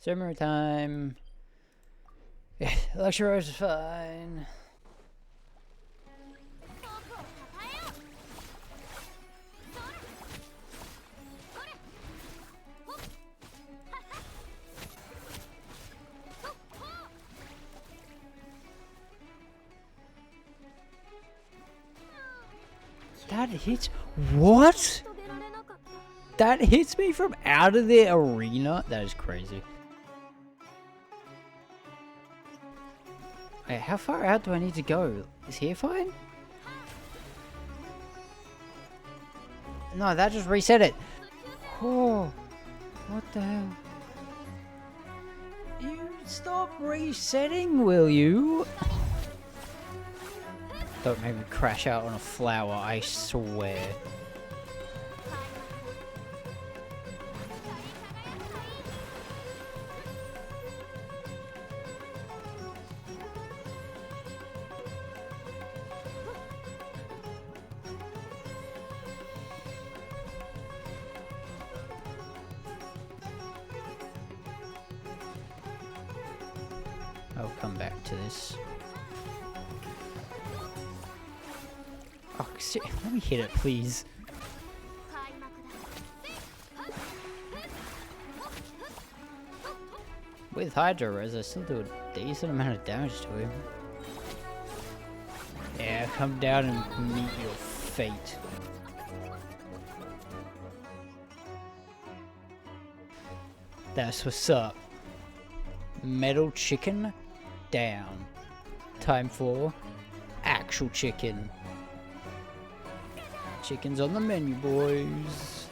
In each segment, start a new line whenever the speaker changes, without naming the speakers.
Summer time. Yeah, lecture is fine. That hits. What? That hits me from out of the arena? That is crazy. Wait, how far out do I need to go? Is here fine? No, that just reset it. Oh, what the hell? You stop resetting, will you? Don't make me crash out on a flower, I swear. I'll come back to this. Oh, let me hit it, please. With Hydro Res, I still do a decent amount of damage to him. Yeah, come down and meet your fate. That's what's up. Metal chicken down. Time for actual chicken. Chicken's on the menu, boys.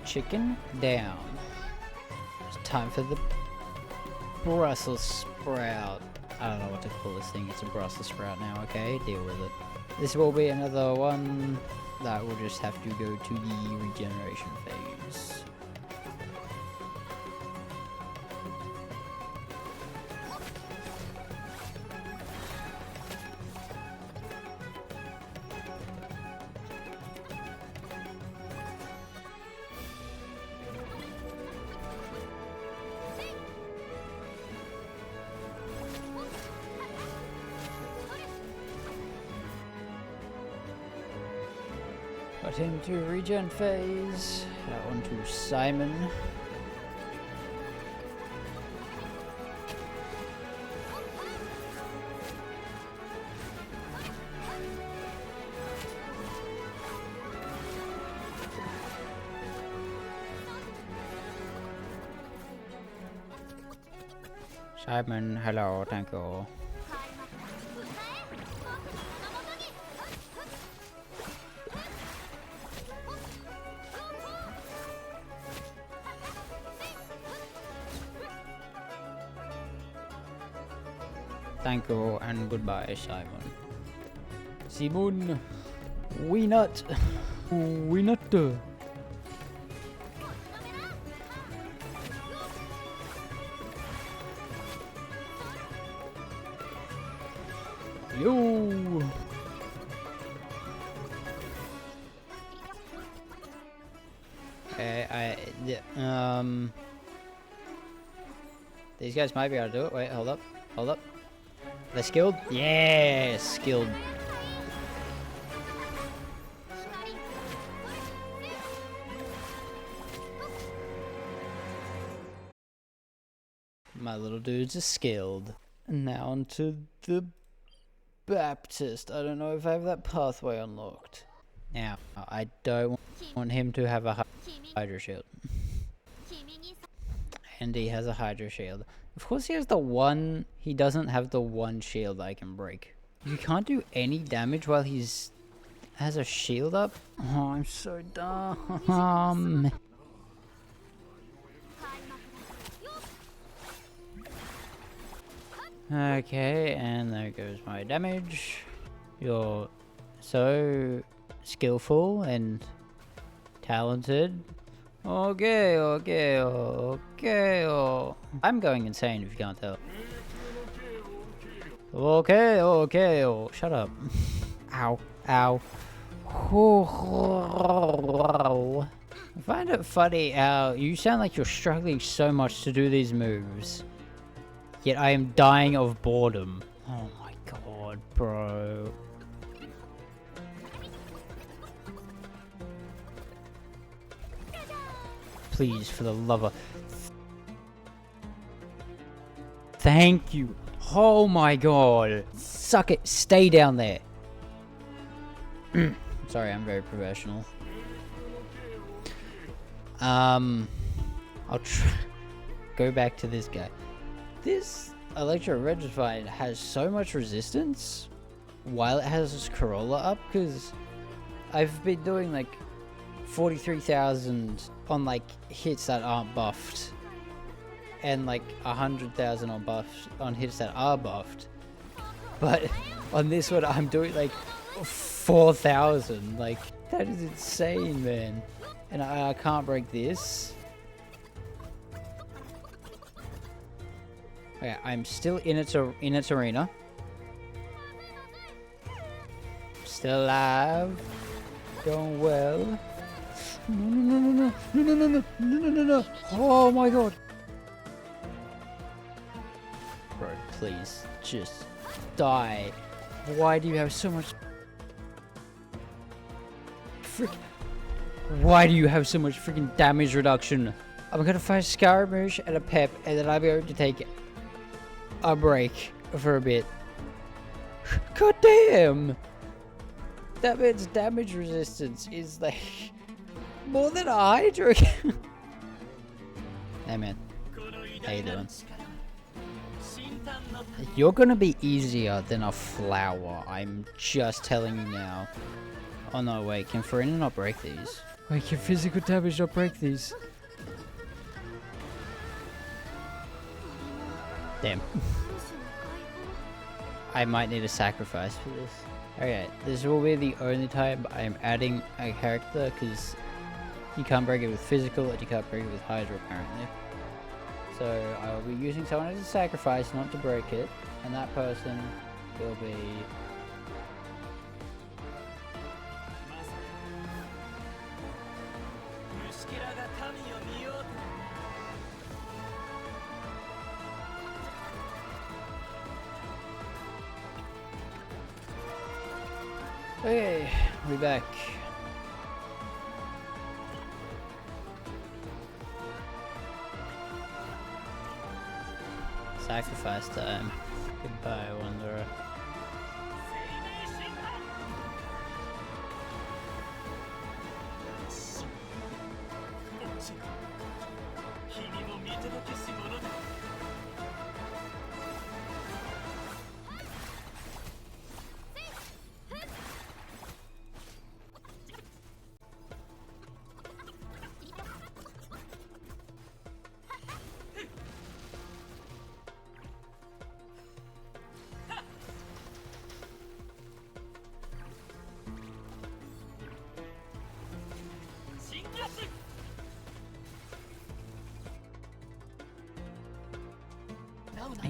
Chicken down. It's time for the Brussels sprout. I don't know what to call this thing. It's a Brussels sprout now, okay? Deal with it. This will be another one that will just have to go to the regeneration phase. Got into regen phase. That one to Simon. Simon, hello, thank you. Thank you and goodbye, Simon. Simon, we nut. We nut. Yo. These guys might be able to do it. Wait, hold up, hold up. They're skilled? Yeah, skilled. My little dudes are skilled. Now onto the Baptist. I don't know if I have that pathway unlocked. Now, I don't want him to have a Hydro Shield. And he has a Hydro Shield. Of course he has the one, he doesn't have the one shield I can break. You can't do any damage while he's has a shield up? Oh, I'm so dumb. Okay, and there goes my damage. You're so skillful and talented. Okay. I'm going insane if you can't tell. Okay, okay, oh, shut up. Ow, ow. I find it funny how you sound like you're struggling so much to do these moves. Yet I am dying of boredom. Oh my god, bro. Please, for the love of... Thank you. Oh my god. Suck it. Stay down there. Sorry, I'm very professional. I'll go back to this guy. This Electro Regifine has so much resistance while it has this Corolla up, because I've been doing like 43,000 on like hits that aren't buffed, and like 100,000 on buffs on hits that are buffed. But on this one, I'm doing like 4,000. Like, that is insane, man. And I can't break this. Okay, I'm still in its arena. Still alive. Going well. No. Oh my god. Bro, please, just die. Why do you have so much... Why do you have so much freaking damage reduction? I'm gonna fight Scaramouche and a Pep, and then I'll be able to take a break for a bit. God damn! That man's damage resistance is like more than a Hydra. Hey man, how you doing? You're gonna be easier than a flower, I'm just telling you now. Oh no, wait, can Furina not break these? Wait, can physical damage not break these? Damn. I might need a sacrifice for this. Okay, this will be the only time I am adding a character, because you can't break it with physical and you can't break it with Hydra apparently. So I will be using someone as a sacrifice not to break it, and that person will be... Okay, we're back. Sacrifice time. Goodbye, Wanderer.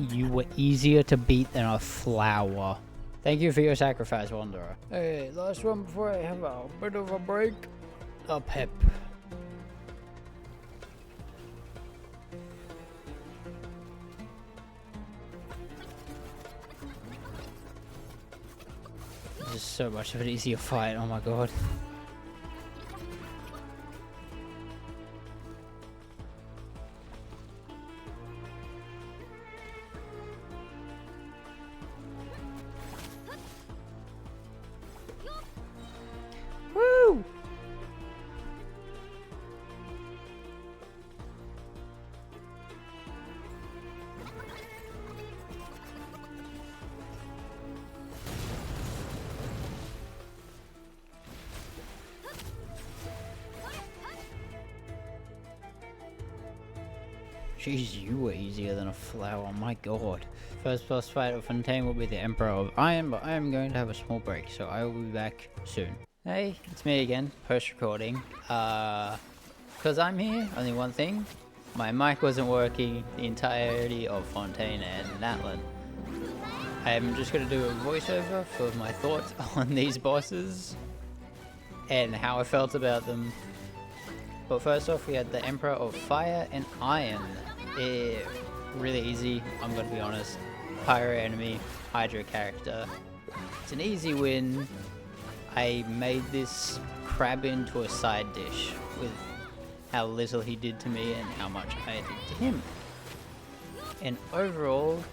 You were easier to beat than a flower. Thank you for your sacrifice, Wanderer. Hey, last one before I have a bit of a break. A Pep. This is so much of an easier fight, oh my god. Woo! Jeez, you were easier than a flower, my god. First boss fight of Fontaine will be the Emperor of Iron, but I am going to have a small break, so I will be back soon. Hey, it's me again, post-recording. Because I'm here, only one thing. My mic wasn't working the entirety of Fontaine and Natlan. I'm just going to do a voiceover for my thoughts on these bosses and how I felt about them. But first off, we had the Emperor of Fire and Iron. Really easy, I'm going to be honest. Pyro enemy, Hydra character. It's an easy win. I made this crab into a side dish with how little he did to me and how much I did to him. And overall,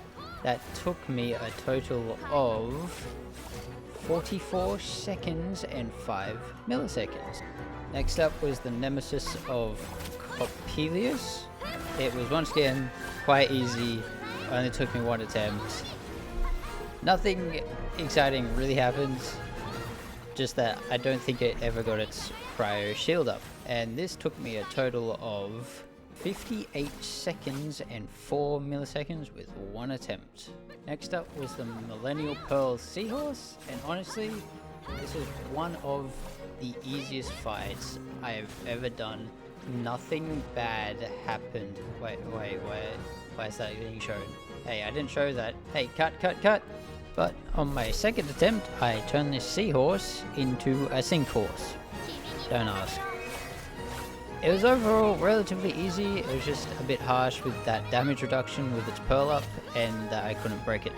that took me a total of 44 seconds and 5 milliseconds. Next up was the Nemesis of Coppelius. It was once again quite easy, only took me 1 attempt. Nothing exciting really happens, just that I don't think it ever got its cryo shield up. And this took me a total of 58 seconds and 4 milliseconds with 1 attempt. Next up was the Millennial Pearl Seahorse, and honestly, this is one of the easiest fights I have ever done. Nothing bad happened. Wait, why is that being shown? Hey, I didn't show that. Hey, cut! But on my second attempt, I turned this seahorse into a sink horse. Don't ask. It was overall relatively easy. It was just a bit harsh with that damage reduction with its pearl up, and that I couldn't break it.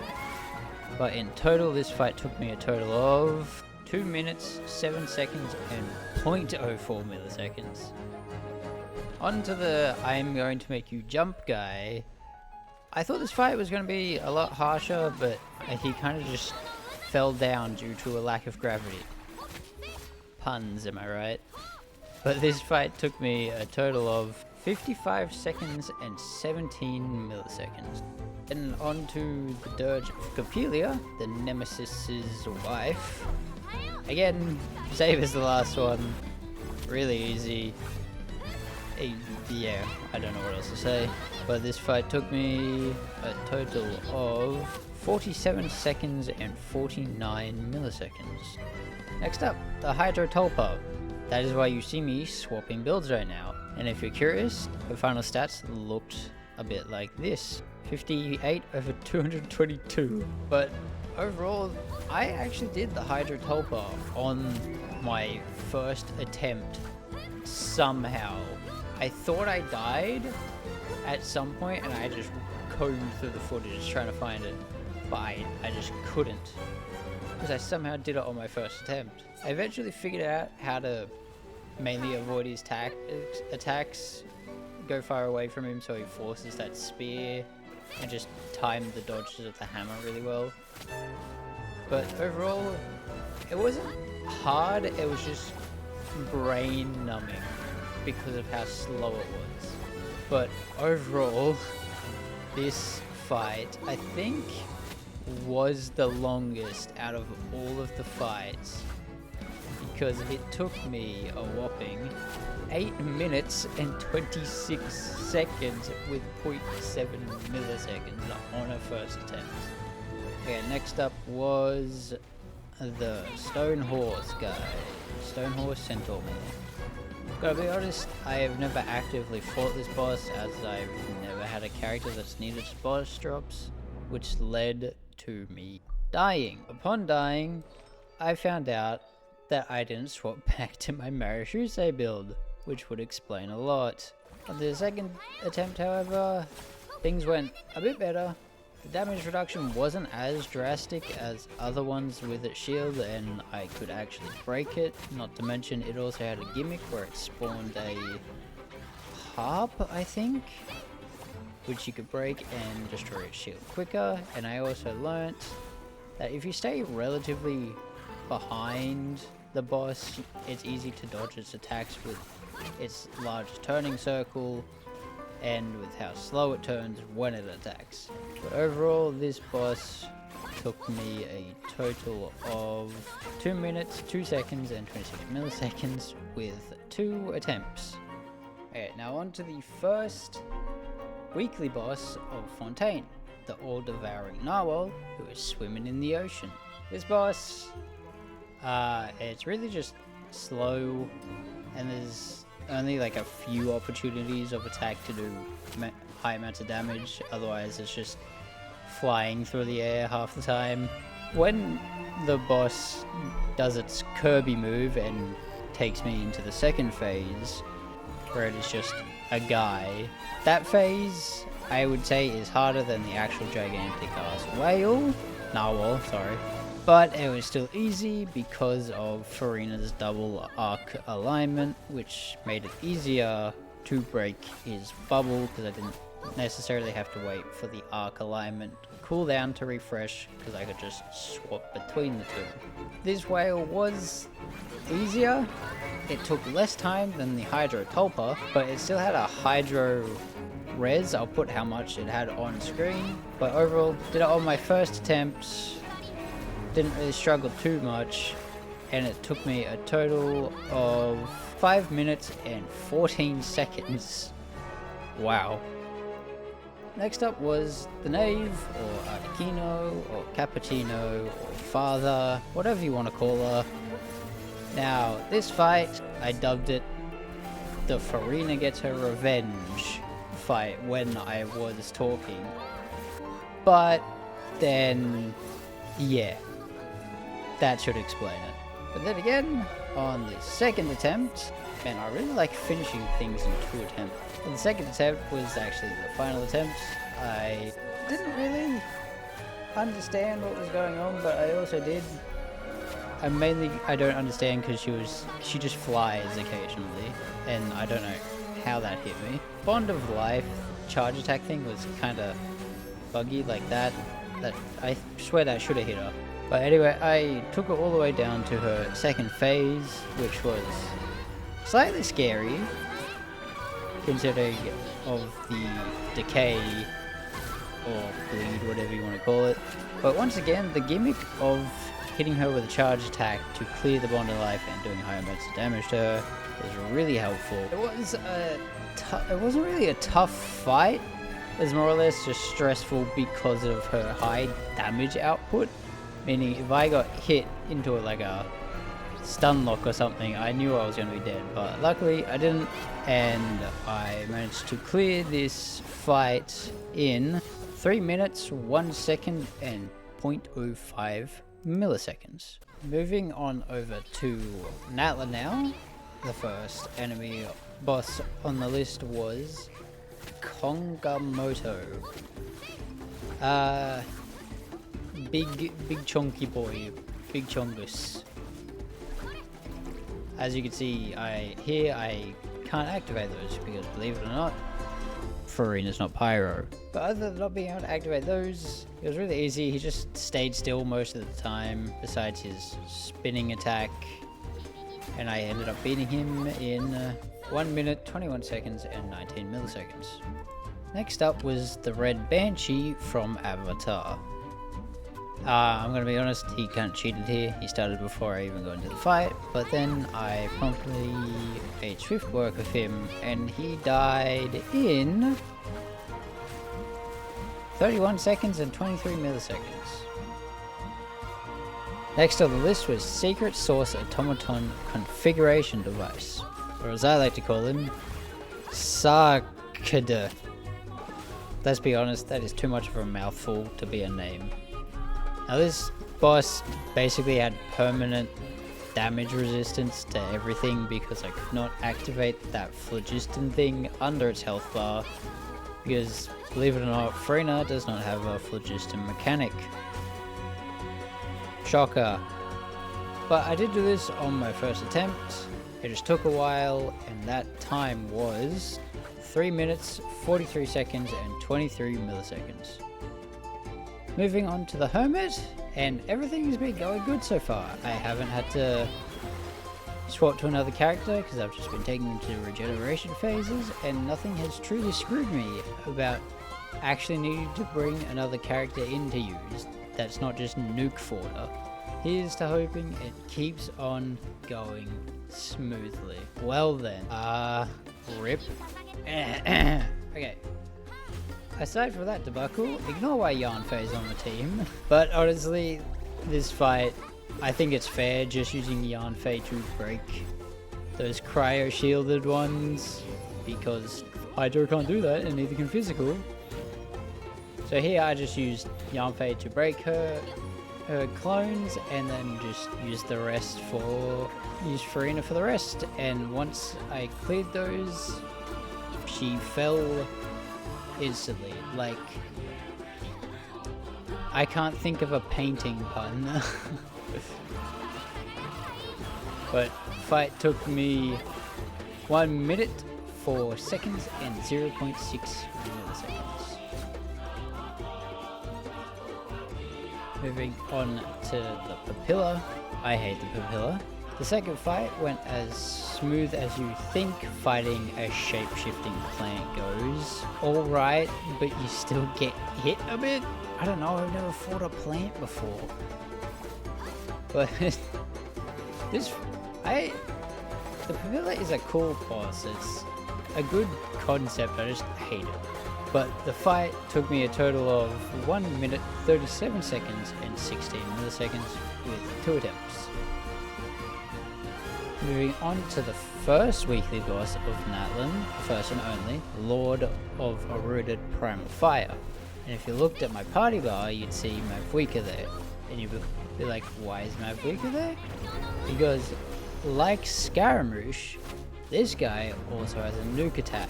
But in total, this fight took me a total of 2 minutes, 7 seconds, and 0.04 milliseconds. On to the I'm going to make you jump guy. I thought this fight was going to be a lot harsher, but he kind of just fell down due to a lack of gravity. Puns, am I right? But this fight took me a total of 55 seconds and 17 milliseconds. And on to the Dirge of Coppelia, the Nemesis's wife. Again, same as the last one. Really easy. Yeah, I don't know what else to say. But this fight took me a total of 47 seconds and 49 milliseconds. Next up, the Hydro Tulpa. That is why you see me swapping builds right now. And if you're curious, the final stats looked a bit like this. 58 over 222. But overall, I actually did the Hydro Tulpa on my first attempt somehow. I thought I died at some point and I just combed through the footage trying to find it. But I just couldn't. Because I somehow did it on my first attempt. I eventually figured out how to mainly avoid his attacks, go far away from him so he forces that spear, and just time the dodges of the hammer really well. But overall, it wasn't hard, it was just brain numbing because of how slow it was. But overall, this fight, I think, was the longest out of all of the fights, because it took me a whopping 8 minutes and 26 seconds with 0.7 milliseconds on a first attempt. Okay, next up was the Stone Horse guy, Stone Horse Centaur. Gotta be honest, I have never actively fought this boss, as I've never had a character that's needed boss drops, which led to me dying. Upon dying, I found out that I didn't swap back to my marees build, which would explain a lot. On the second attempt, however, things went a bit better. The damage reduction wasn't as drastic as other ones with its shield, and I could actually break it. Not to mention, it also had a gimmick where it spawned a harp, I think, which you could break and destroy its shield quicker. And I also learnt that if you stay relatively behind the boss, it's easy to dodge its attacks with its large turning circle and with how slow it turns when it attacks. But overall, this boss took me a total of 2 minutes, 2 seconds and 26 milliseconds with 2 attempts. Okay, now on to the first weekly boss of Fontaine, the all-devouring narwhal who is swimming in the ocean. This boss, it's really just slow, and there's only like a few opportunities of attack to do high amounts of damage. Otherwise, it's just flying through the air half the time. When the boss does its Kirby move and takes me into the second phase, where it is just a guy, that phase I would say is harder than the actual gigantic ass whale. Narwhal, sorry. But it was still easy because of Furina's double arc alignment, which made it easier to break his bubble because I didn't necessarily have to wait for the arc alignment cooldown to refresh because I could just swap between the two. This whale was easier. It took less time than the Hydro Tulpa, but it still had a Hydro res. I'll put how much it had on screen, but overall did it on my first attempt. Didn't really struggle too much, and it took me a total of 5 minutes and 14 seconds. Wow. Next up was the Knave, or Artichino, or Cappuccino, or Father, whatever you want to call her. Now, this fight, I dubbed it the Furina Gets Her Revenge fight when I was talking. But then, yeah, that should explain it. But then again, on the second attempt, and I really like finishing things in 2 attempts. And the second attempt was actually the final attempt. I didn't really understand what was going on, but I also did. I don't understand because she just flies occasionally, and I don't know how that hit me. Bond of Life charge attack thing was kind of buggy like that. I swear that should have hit her. But anyway, I took her all the way down to her second phase, which was slightly scary, considering of the decay or bleed, whatever you want to call it. But once again, the gimmick of hitting her with a charge attack to clear the Bond of Life and doing high amounts of damage to her was really helpful. It wasn't really a tough fight. It was more or less just stressful because of her high damage output. Meaning, if I got hit into like a stun lock or something, I knew I was going to be dead. But luckily, I didn't, and I managed to clear this fight in 3 minutes, 1 second, and 0.05 milliseconds. Moving on over to Natla now. The first enemy boss on the list was Kongamoto. Big chunky boy, big chungus. As you can see, I can't activate those because, believe it or not, Furina's not pyro. But other than not being able to activate those, it was really easy. He just stayed still most of the time, besides his spinning attack, and I ended up beating him in 1 minute, 21 seconds, and 19 milliseconds. Next up was the Red Banshee from Avatar. I'm gonna be honest, he kinda cheated here. He started before I even got into the fight, but then I promptly made swift work of him, and he died in 31 seconds and 23 milliseconds. Next on the list was Secret Source Automaton Configuration Device, or as I like to call him, Sarkada. Let's be honest, that is too much of a mouthful to be a name. Now this boss basically had permanent damage resistance to everything because I could not activate that phlogiston thing under its health bar because, believe it or not, Furina does not have a phlogiston mechanic. Shocker. But I did do this on my first attempt. It just took a while, and that time was 3 minutes, 43 seconds, and 23 milliseconds. Moving on to the Hermit, and everything has been going good so far. I haven't had to swap to another character because I've just been taking them to regeneration phases, and nothing has truly screwed me about actually needing to bring another character in to use that's not just nuke fodder. Here's to hoping it keeps on going smoothly. Well then, rip. Okay. Aside from that debacle, ignore why Yarnfei's on the team. But honestly, this fight, I think it's fair just using Yarnfei to break those cryo-shielded ones, because Hydro can't do that, and neither can Physical. So here I just used Yarnfade to break her clones, and then just used the rest for Furina for the rest. And once I cleared those, she fell instantly. Like, I can't think of a painting pun. But fight took me 1 minute 4 seconds and 0.6 milliseconds. Moving on to the papilla. I hate the papilla. The second fight went as smooth as you think fighting a shape-shifting plant goes. Alright, but you still get hit a bit? I don't know, I've never fought a plant before. But the papilla is a cool boss. It's a good concept, I just hate it. But the fight took me a total of 1 minute 37 seconds and 16 milliseconds with 2 attempts. Moving on to the first weekly boss of Natlan, first and only, Lord of Eroded Primal Fire. And if you looked at my party bar, you'd see Mavwika there. And you'd be like, why is Mavwika there? Because, like Scaramouche, this guy also has a nuke attack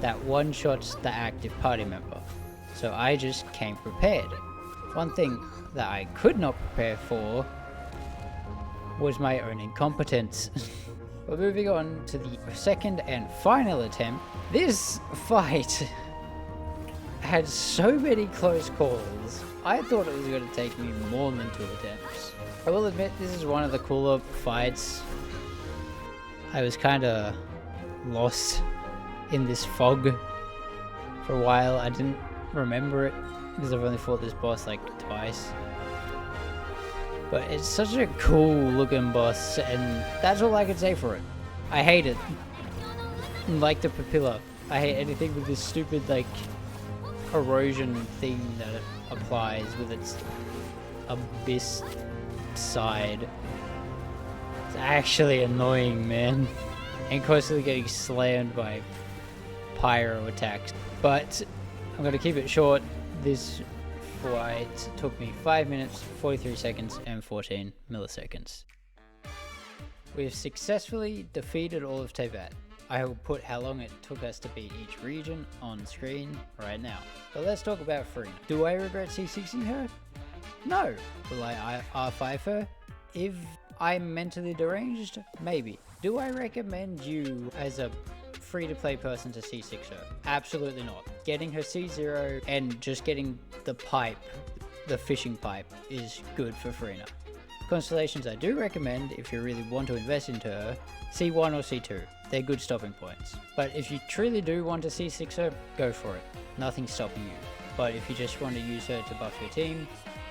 that one-shots the active party member. So I just came prepared. One thing that I could not prepare for was my own incompetence. But moving on to the second and final attempt, this fight had so many close calls. I thought it was going to take me more than 2 attempts. I will admit this is one of the cooler fights. I was kind of lost in this fog for a while. I didn't remember it because I've only fought this boss like twice. But it's such a cool looking boss, and that's all I can say for it. I hate it. Like the papilla, I hate anything with this stupid like erosion thing that it applies with its abyss side. It's actually annoying, man. And constantly getting slammed by pyro attacks. But I'm going to keep it short. This fight took me 5 minutes, 43 seconds, and 14 milliseconds. We've successfully defeated all of Teyvat. I will put how long it took us to beat each region on screen right now. But let's talk about Furina. Do I regret C6ing her? No. Will I R5 her? If I'm mentally deranged? Maybe. Do I recommend you as a free-to-play person to C6 her? Absolutely not. Getting her C0 and just getting the pipe, the fishing pipe, is good for Furina. Constellations I do recommend if you really want to invest into her, C1 or C2. They're good stopping points. But if you truly do want to C6 her, go for it. Nothing's stopping you. But if you just want to use her to buff your team,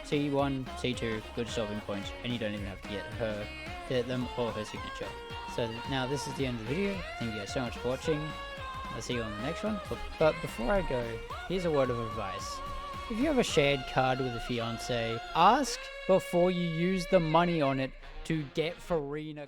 C1, C2, good stopping points, and you don't even have to get them or her signature. So now this is the end of the video. Thank you guys so much for watching. I'll see you on the next one. But before I go, here's a word of advice. If you have a shared card with a fiance, ask before you use the money on it to get Furina.